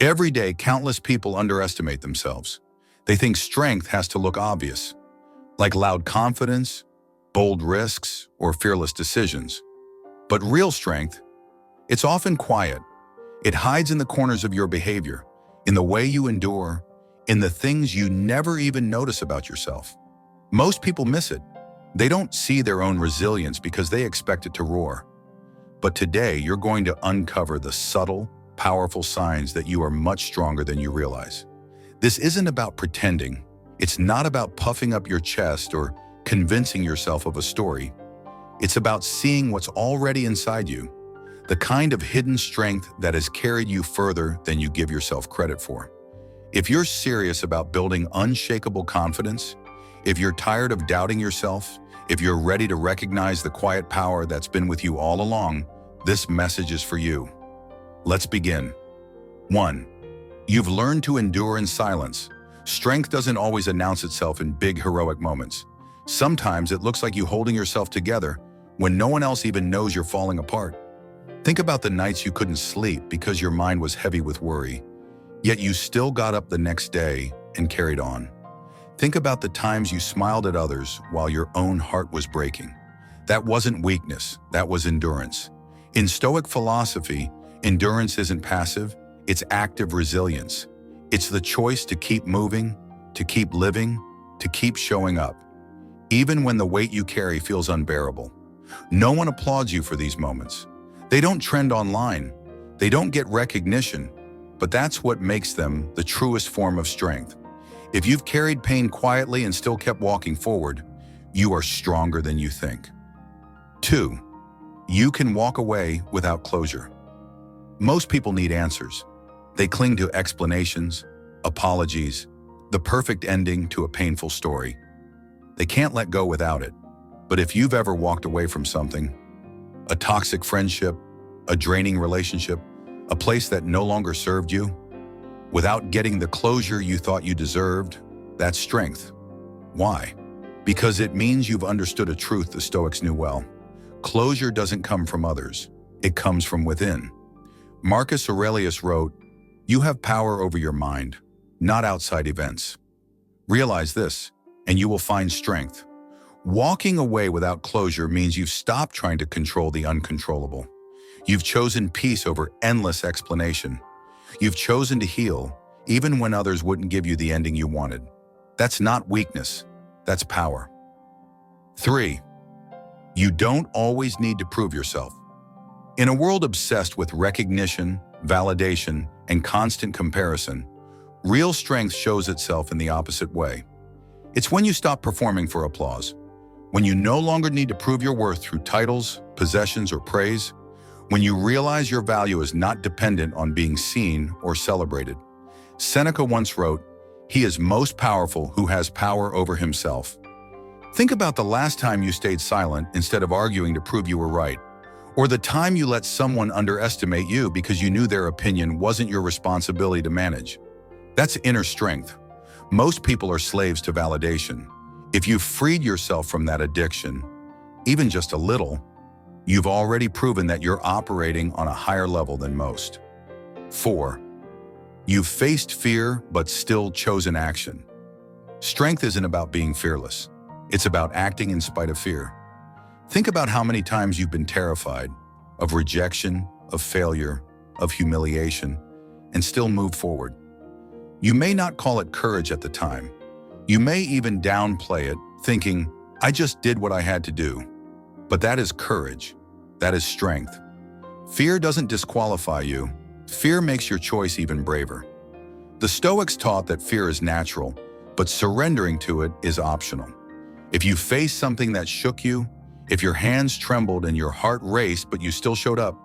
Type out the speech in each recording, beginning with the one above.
Every day, countless people underestimate themselves. They think strength has to look obvious, like loud confidence, bold risks, or fearless decisions. But real strength, it's often quiet. It hides in the corners of your behavior, in the way you endure, in the things you never even notice about yourself. Most people miss it. They don't see their own resilience because they expect it to roar. But today, you're going to uncover the subtle, powerful signs that you are much stronger than you realize. This isn't about pretending. It's not about puffing up your chest or convincing yourself of a story. It's about seeing what's already inside you, the kind of hidden strength that has carried you further than you give yourself credit for. If you're serious about building unshakable confidence, if you're tired of doubting yourself, if you're ready to recognize the quiet power that's been with you all along, this message is for you. Let's begin. 1. You've learned to endure in silence. Strength doesn't always announce itself in big, heroic moments. Sometimes it looks like you holding yourself together when no one else even knows you're falling apart. Think about the nights you couldn't sleep because your mind was heavy with worry, yet you still got up the next day and carried on. Think about the times you smiled at others while your own heart was breaking. That wasn't weakness, that was endurance. In Stoic philosophy, endurance isn't passive, it's active resilience. It's the choice to keep moving, to keep living, to keep showing up, even when the weight you carry feels unbearable. No one applauds you for these moments. They don't trend online. They don't get recognition, but that's what makes them the truest form of strength. If you've carried pain quietly and still kept walking forward, you are stronger than you think. 2. You can walk away without closure. Most people need answers. They cling to explanations, apologies, the perfect ending to a painful story. They can't let go without it. But if you've ever walked away from something, a toxic friendship, a draining relationship, a place that no longer served you, without getting the closure you thought you deserved, that's strength. Why? Because it means you've understood a truth the Stoics knew well. Closure doesn't come from others. It comes from within. Marcus Aurelius wrote, "You have power over your mind, not outside events." Realize this, and you will find strength. Walking away without closure means you've stopped trying to control the uncontrollable. You've chosen peace over endless explanation. You've chosen to heal, even when others wouldn't give you the ending you wanted. That's not weakness, that's power. 3. You don't always need to prove yourself. In a world obsessed with recognition, validation, and constant comparison, real strength shows itself in the opposite way. It's when you stop performing for applause, when you no longer need to prove your worth through titles, possessions, or praise, when you realize your value is not dependent on being seen or celebrated. Seneca once wrote, "He is most powerful who has power over himself." Think about the last time you stayed silent instead of arguing to prove you were right, or the time you let someone underestimate you because you knew their opinion wasn't your responsibility to manage. That's inner strength. Most people are slaves to validation. If you've freed yourself from that addiction, even just a little, you've already proven that you're operating on a higher level than most. 4. You've faced fear but still chosen action. Strength isn't about being fearless. It's about acting in spite of fear. Think about how many times you've been terrified of rejection, of failure, of humiliation, and still moved forward. You may not call it courage at the time. You may even downplay it, thinking, "I just did what I had to do." But that is courage. That is strength. Fear doesn't disqualify you. Fear makes your choice even braver. The Stoics taught that fear is natural, but surrendering to it is optional. If you faced something that shook you, if your hands trembled and your heart raced but you still showed up,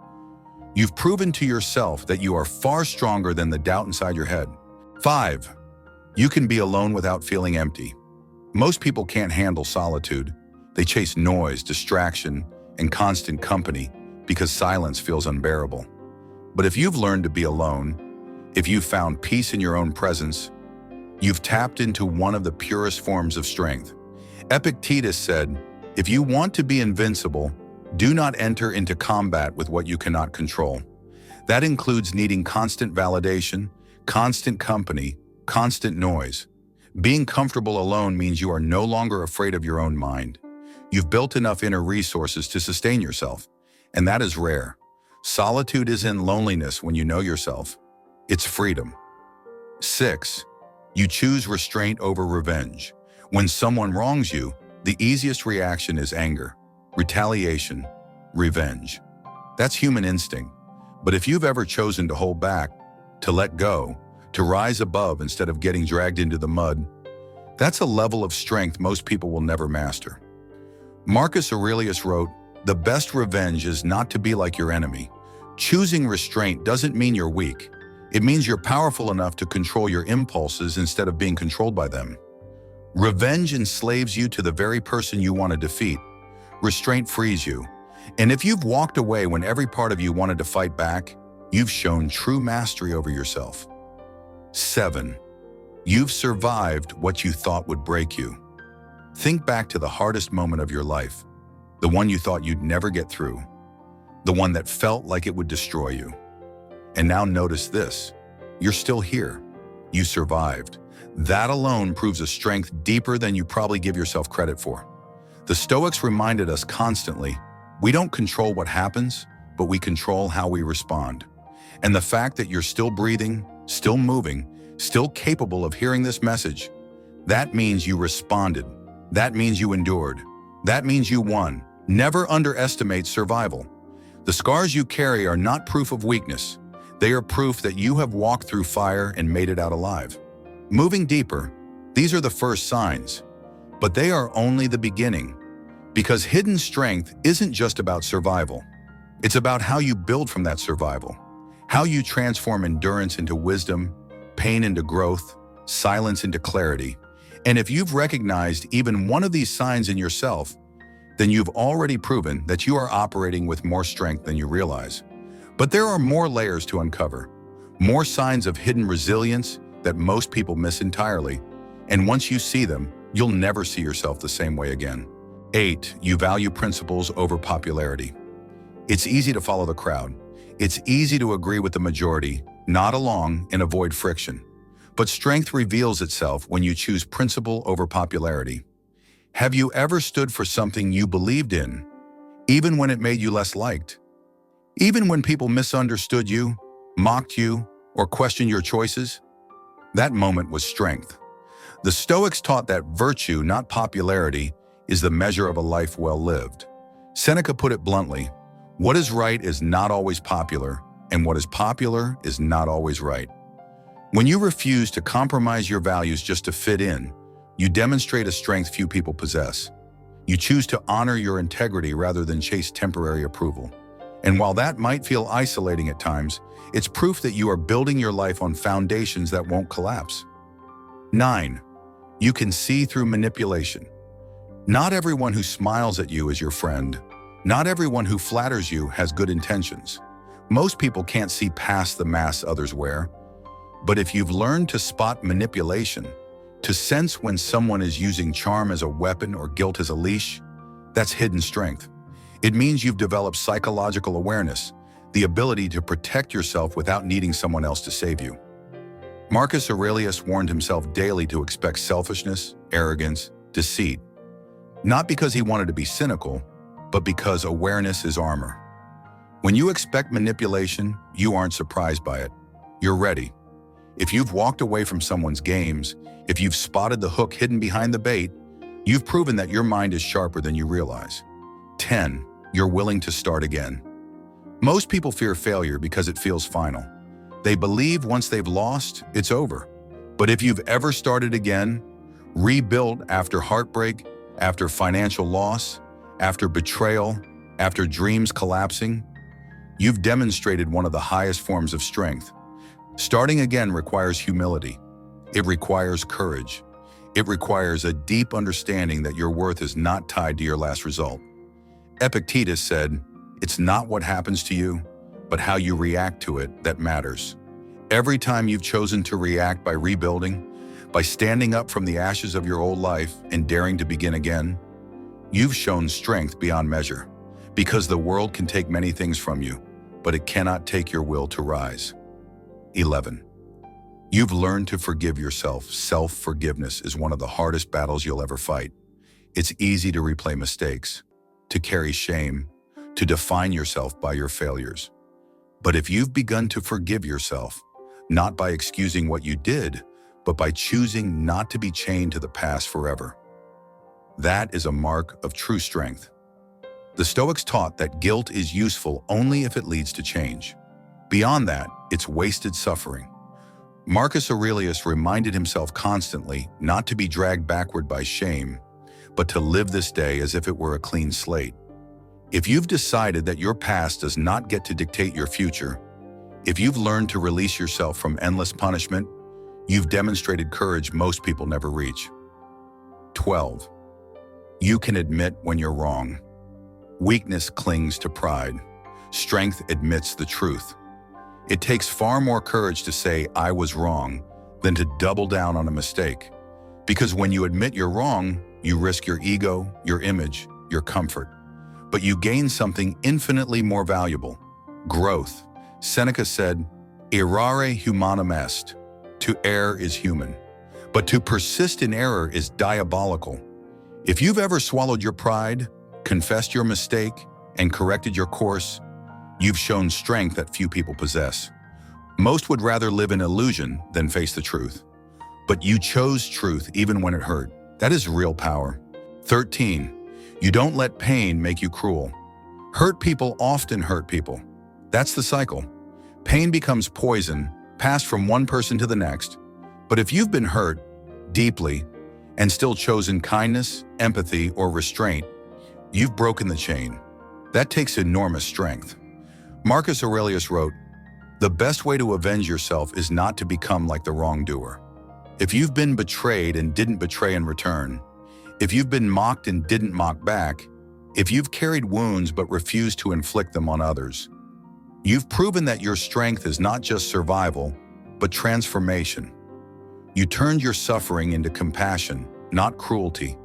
you've proven to yourself that you are far stronger than the doubt inside your head. 5. You can be alone without feeling empty. Most people can't handle solitude. They chase noise, distraction, and constant company because silence feels unbearable. But if you've learned to be alone, if you've found peace in your own presence, you've tapped into one of the purest forms of strength. Epictetus said, "If you want to be invincible, do not enter into combat with what you cannot control." That includes needing constant validation, constant company, constant noise. Being comfortable alone means you are no longer afraid of your own mind. You've built enough inner resources to sustain yourself, and that is rare. Solitude isn't loneliness when you know yourself. It's freedom. 6. You choose restraint over revenge. When someone wrongs you, the easiest reaction is anger, retaliation, revenge. That's human instinct. But if you've ever chosen to hold back, to let go, to rise above instead of getting dragged into the mud, that's a level of strength most people will never master. Marcus Aurelius wrote, "The best revenge is not to be like your enemy." Choosing restraint doesn't mean you're weak. It means you're powerful enough to control your impulses instead of being controlled by them. Revenge enslaves you to the very person you want to defeat. Restraint frees you. And if you've walked away when every part of you wanted to fight back, you've shown true mastery over yourself. 7. You've survived what you thought would break you. Think back to the hardest moment of your life, the one you thought you'd never get through, the one that felt like it would destroy you. And now notice this, you're still here. You survived. That alone proves a strength deeper than you probably give yourself credit for. The Stoics reminded us constantly, we don't control what happens, but we control how we respond. And the fact that you're still breathing, still moving, still capable of hearing this message, that means you responded. That means you endured. That means you won. Never underestimate survival. The scars you carry are not proof of weakness. They are proof that you have walked through fire and made it out alive. Moving deeper, these are the first signs, but they are only the beginning. Because hidden strength isn't just about survival. It's about how you build from that survival, how you transform endurance into wisdom, pain into growth, silence into clarity. And if you've recognized even one of these signs in yourself, then you've already proven that you are operating with more strength than you realize. But there are more layers to uncover, more signs of hidden resilience that most people miss entirely. And once you see them, you'll never see yourself the same way again. 8. You value principles over popularity. It's easy to follow the crowd. It's easy to agree with the majority, nod along, and avoid friction. But strength reveals itself when you choose principle over popularity. Have you ever stood for something you believed in, even when it made you less liked? Even when people misunderstood you, mocked you, or questioned your choices? That moment was strength. The Stoics taught that virtue, not popularity, is the measure of a life well lived. Seneca put it bluntly, what is right is not always popular, and what is popular is not always right. When you refuse to compromise your values just to fit in, you demonstrate a strength few people possess. You choose to honor your integrity rather than chase temporary approval. And while that might feel isolating at times, it's proof that you are building your life on foundations that won't collapse. 9. You can see through manipulation. Not everyone who smiles at you is your friend. Not everyone who flatters you has good intentions. Most people can't see past the masks others wear. But if you've learned to spot manipulation, to sense when someone is using charm as a weapon or guilt as a leash, that's hidden strength. It means you've developed psychological awareness, the ability to protect yourself without needing someone else to save you. Marcus Aurelius warned himself daily to expect selfishness, arrogance, deceit. Not because he wanted to be cynical, but because awareness is armor. When you expect manipulation, you aren't surprised by it. You're ready. If you've walked away from someone's games, if you've spotted the hook hidden behind the bait, you've proven that your mind is sharper than you realize. 10. You're willing to start again. Most people fear failure because it feels final. They believe once they've lost, it's over. But if you've ever started again, rebuilt after heartbreak, after financial loss, after betrayal, after dreams collapsing, you've demonstrated one of the highest forms of strength. Starting again requires humility. It requires courage. It requires a deep understanding that your worth is not tied to your last result. Epictetus said, "It's not what happens to you, but how you react to it that matters." Every time you've chosen to react by rebuilding, by standing up from the ashes of your old life and daring to begin again, you've shown strength beyond measure. Because the world can take many things from you, but it cannot take your will to rise. 11. You've learned to forgive yourself. Self-forgiveness is one of the hardest battles you'll ever fight. It's easy to replay mistakes, to carry shame, to define yourself by your failures. But if you've begun to forgive yourself, not by excusing what you did, but by choosing not to be chained to the past forever, that is a mark of true strength. The Stoics taught that guilt is useful only if it leads to change. Beyond that, it's wasted suffering. Marcus Aurelius reminded himself constantly not to be dragged backward by shame, but to live this day as if it were a clean slate. If you've decided that your past does not get to dictate your future, if you've learned to release yourself from endless punishment, you've demonstrated courage most people never reach. 12. You can admit when you're wrong. Weakness clings to pride. Strength admits the truth. It takes far more courage to say, "I was wrong," than to double down on a mistake. Because when you admit you're wrong, you risk your ego, your image, your comfort. But you gain something infinitely more valuable: growth. Seneca said, "Errare humanum est." To err is human, but to persist in error is diabolical. If you've ever swallowed your pride, confessed your mistake, and corrected your course, you've shown strength that few people possess. Most would rather live in illusion than face the truth. But you chose truth even when it hurt. That is real power. 13. You don't let pain make you cruel. Hurt people often hurt people. That's the cycle. Pain becomes poison, passed from one person to the next. But if you've been hurt deeply and still chosen kindness, empathy, or restraint, you've broken the chain. That takes enormous strength. Marcus Aurelius wrote, "The best way to avenge yourself is not to become like the wrongdoer." If you've been betrayed and didn't betray in return, if you've been mocked and didn't mock back, if you've carried wounds but refused to inflict them on others, you've proven that your strength is not just survival, but transformation. You turned your suffering into compassion, not cruelty,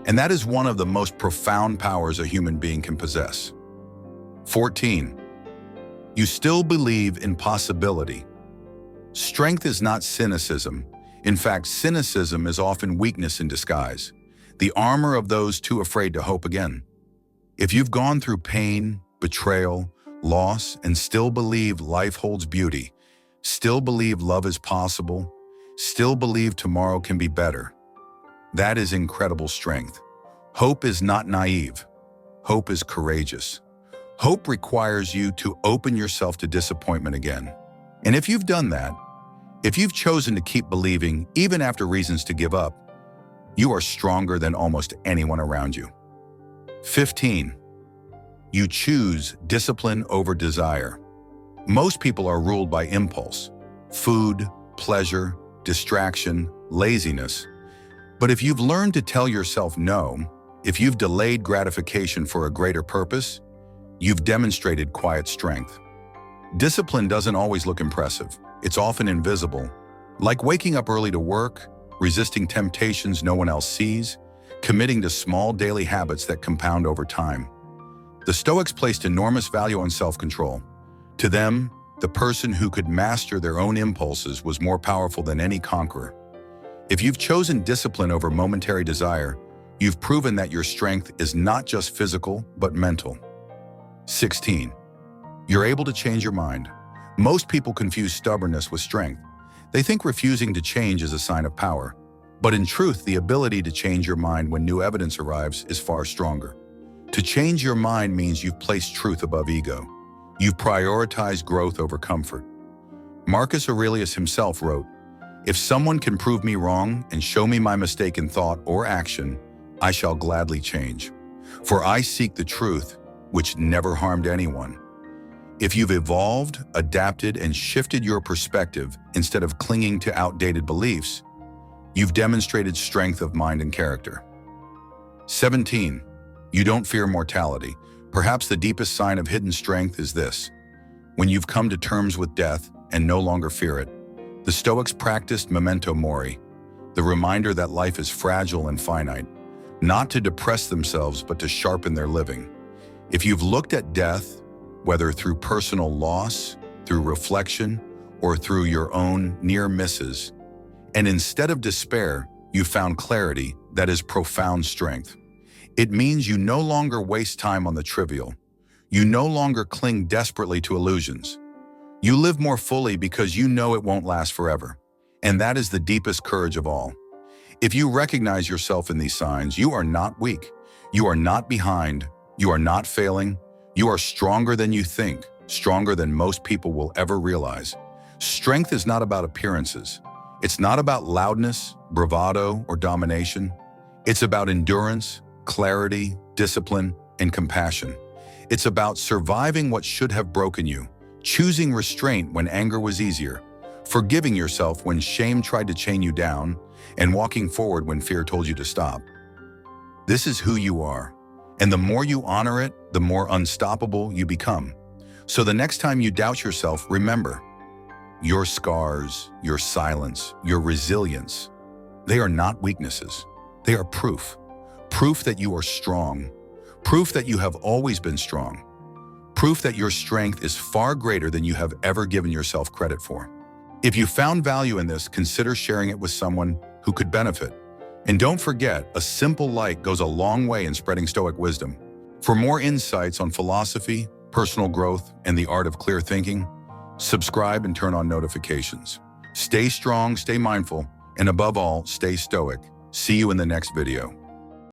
and that is one of the most profound powers a human being can possess. 14. You still believe in possibility. Strength is not cynicism. In fact, cynicism is often weakness in disguise, the armor of those too afraid to hope again. If you've gone through pain, betrayal, loss, and still believe life holds beauty, still believe love is possible, still believe tomorrow can be better, that is incredible strength. Hope is not naive. Hope is courageous. Hope requires you to open yourself to disappointment again. And if you've done that, if you've chosen to keep believing even after reasons to give up, you are stronger than almost anyone around you. 15. You choose discipline over desire. Most people are ruled by impulse: food, pleasure, distraction, laziness. But if you've learned to tell yourself no, if you've delayed gratification for a greater purpose, you've demonstrated quiet strength. Discipline doesn't always look impressive. It's often invisible, like waking up early to work, resisting temptations no one else sees, committing to small daily habits that compound over time. The Stoics placed enormous value on self-control. To them, the person who could master their own impulses was more powerful than any conqueror. If you've chosen discipline over momentary desire, you've proven that your strength is not just physical, but mental. 16. You're able to change your mind. Most people confuse stubbornness with strength. They think refusing to change is a sign of power. But in truth, the ability to change your mind when new evidence arrives is far stronger. To change your mind means you've placed truth above ego. You've prioritized growth over comfort. Marcus Aurelius himself wrote, "If someone can prove me wrong and show me my mistake in thought or action, I shall gladly change. For I seek the truth, which never harmed anyone." If you've evolved, adapted, and shifted your perspective instead of clinging to outdated beliefs, you've demonstrated strength of mind and character. 17. You don't fear mortality. Perhaps the deepest sign of hidden strength is this: when you've come to terms with death and no longer fear it. The Stoics practiced memento mori, the reminder that life is fragile and finite, not to depress themselves but to sharpen their living. If you've looked at death, whether through personal loss, through reflection, or through your own near misses. And instead of despair, you found clarity that is profound strength. It means you no longer waste time on the trivial. You no longer cling desperately to illusions. You live more fully because you know it won't last forever. And that is the deepest courage of all. If you recognize yourself in these signs, you are not weak. You are not behind. You are not failing. You are stronger than you think, stronger than most people will ever realize. Strength is not about appearances. It's not about loudness, bravado, or domination. It's about endurance, clarity, discipline, and compassion. It's about surviving what should have broken you, choosing restraint when anger was easier, forgiving yourself when shame tried to chain you down, and walking forward when fear told you to stop. This is who you are, and the more you honor it, the more unstoppable you become. So the next time you doubt yourself, remember, your scars, your silence, your resilience, they are not weaknesses. They are proof. Proof that you are strong. Proof that you have always been strong. Proof that your strength is far greater than you have ever given yourself credit for. If you found value in this, consider sharing it with someone who could benefit. And don't forget, a simple like goes a long way in spreading Stoic wisdom. For more insights on philosophy, personal growth, and the art of clear thinking, subscribe and turn on notifications. Stay strong, stay mindful, and above all, stay stoic. See you in the next video.